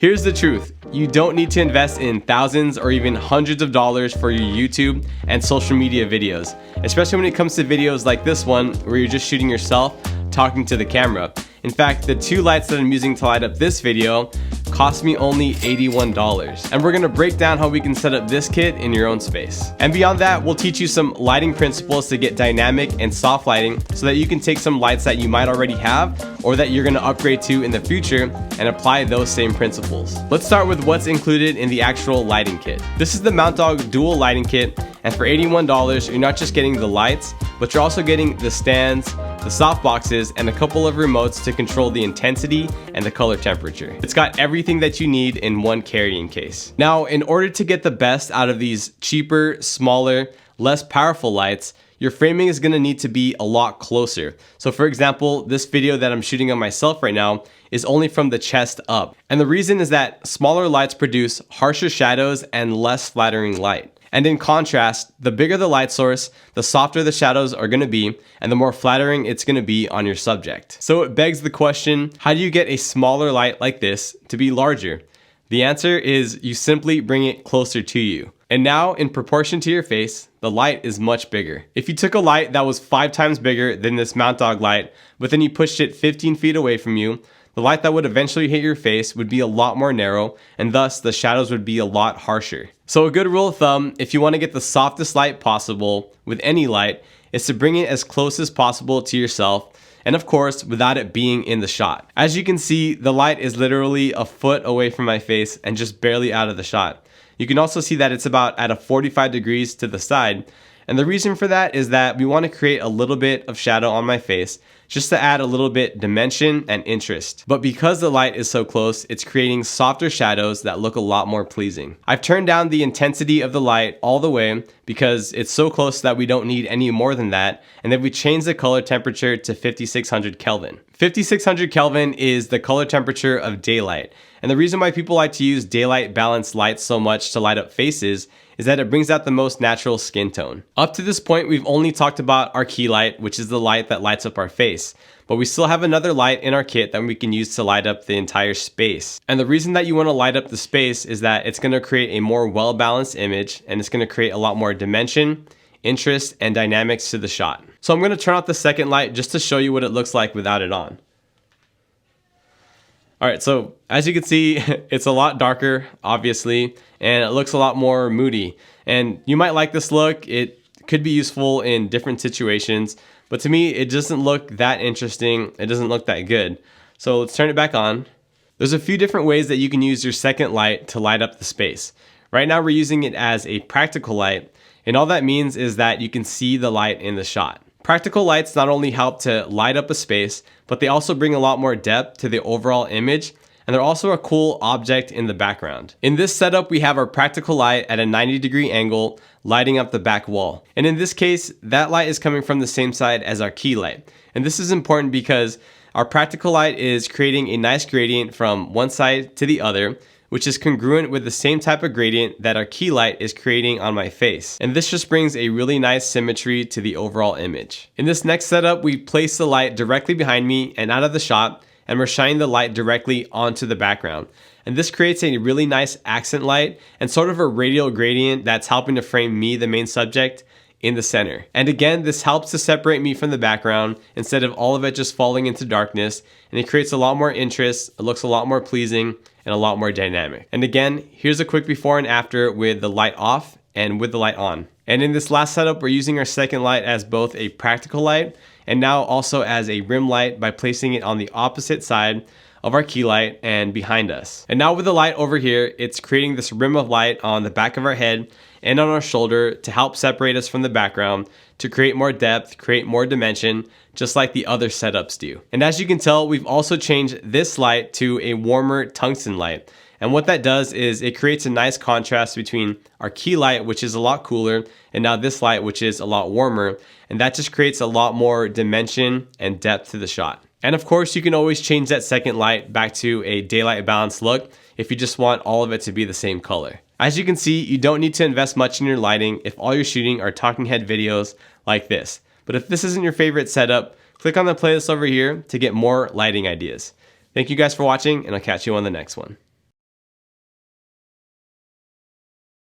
Here's the truth. You don't need to invest in thousands or even hundreds of dollars for your YouTube and social media videos, especially when it comes to videos like this one where you're just shooting yourself talking to the camera. In fact, the two lights that I'm using to light up this video cost me only $81. And we're gonna break down how we can set up this kit in your own space. And beyond that, we'll teach you some lighting principles to get dynamic and soft lighting so that you can take some lights that you might already have or that you're gonna upgrade to in the future and apply those same principles. Let's start with what's included in the actual lighting kit. This is the Mount Dog Dual Lighting Kit, and for $81, you're not just getting the lights, but you're also getting the stands, the soft boxes, and a couple of remotes to control the intensity and the color temperature. It's got everything that you need in one carrying case. Now, in order to get the best out of these cheaper, smaller, less powerful lights, your framing is gonna need to be a lot closer. So for example, this video that I'm shooting on myself right now is only from the chest up. And the reason is that smaller lights produce harsher shadows and less flattering light. And in contrast, the bigger the light source, the softer the shadows are gonna be, and the more flattering it's gonna be on your subject. So it begs the question, how do you get a smaller light like this to be larger? The answer is you simply bring it closer to you. And now, in proportion to your face, the light is much bigger. If you took a light that was 5 times bigger than this Mount Dog light, but then you pushed it 15 feet away from you, the light that would eventually hit your face would be a lot more narrow, and thus the shadows would be a lot harsher. So a good rule of thumb, if you want to get the softest light possible with any light, is to bring it as close as possible to yourself, and of course, without it being in the shot. As you can see, the light is literally a foot away from my face and just barely out of the shot. You can also see that it's about at a 45 degrees to the side. And the reason for that is that we want to create a little bit of shadow on my face just to add a little bit dimension and interest. But because the light is so close, it's creating softer shadows that look a lot more pleasing. I've turned down the intensity of the light all the way because it's so close that we don't need any more than that. And then we change the color temperature to 5600 Kelvin. 5600 Kelvin is the color temperature of daylight. And the reason why people like to use daylight balanced lights so much to light up faces is that it brings out the most natural skin tone. Up to this point, we've only talked about our key light, which is the light that lights up our face. But we still have another light in our kit that we can use to light up the entire space. And the reason that you want to light up the space is that it's going to create a more well-balanced image, and it's going to create a lot more dimension, interest, and dynamics to the shot. So I'm going to turn off the second light just to show you what it looks like without it on. All right, so as you can see, it's a lot darker, obviously, and it looks a lot more moody. And you might like this look. It could be useful in different situations, but to me, it doesn't look that interesting. It doesn't look that good. So let's turn it back on. There's a few different ways that you can use your second light to light up the space. Right now, we're using it as a practical light, and all that means is that you can see the light in the shot. Practical lights not only help to light up a space, but they also bring a lot more depth to the overall image, and they're also a cool object in the background. In this setup, we have our practical light at a 90-degree angle, lighting up the back wall. And in this case, that light is coming from the same side as our key light. And this is important because our practical light is creating a nice gradient from one side to the other, which is congruent with the same type of gradient that our key light is creating on my face. And this just brings a really nice symmetry to the overall image. In this next setup, we place the light directly behind me and out of the shot, and we're shining the light directly onto the background. And this creates a really nice accent light and sort of a radial gradient that's helping to frame me, the main subject, in the center. And again, this helps to separate me from the background instead of all of it just falling into darkness, and it creates a lot more interest, it looks a lot more pleasing, and a lot more dynamic. And again, here's a quick before and after with the light off and with the light on. And in this last setup, we're using our second light as both a practical light and now also as a rim light by placing it on the opposite side of our key light and behind us. And now with the light over here, it's creating this rim of light on the back of our head and on our shoulder to help separate us from the background, to create more depth, create more dimension, just like the other setups do. And as you can tell, we've also changed this light to a warmer tungsten light. And what that does is it creates a nice contrast between our key light, which is a lot cooler, and now this light, which is a lot warmer. And that just creates a lot more dimension and depth to the shot. And of course, you can always change that second light back to a daylight balanced look if you just want all of it to be the same color. As you can see, you don't need to invest much in your lighting if all you're shooting are talking head videos like this. But if this isn't your favorite setup, click on the playlist over here to get more lighting ideas. Thank you guys for watching, and I'll catch you on the next one.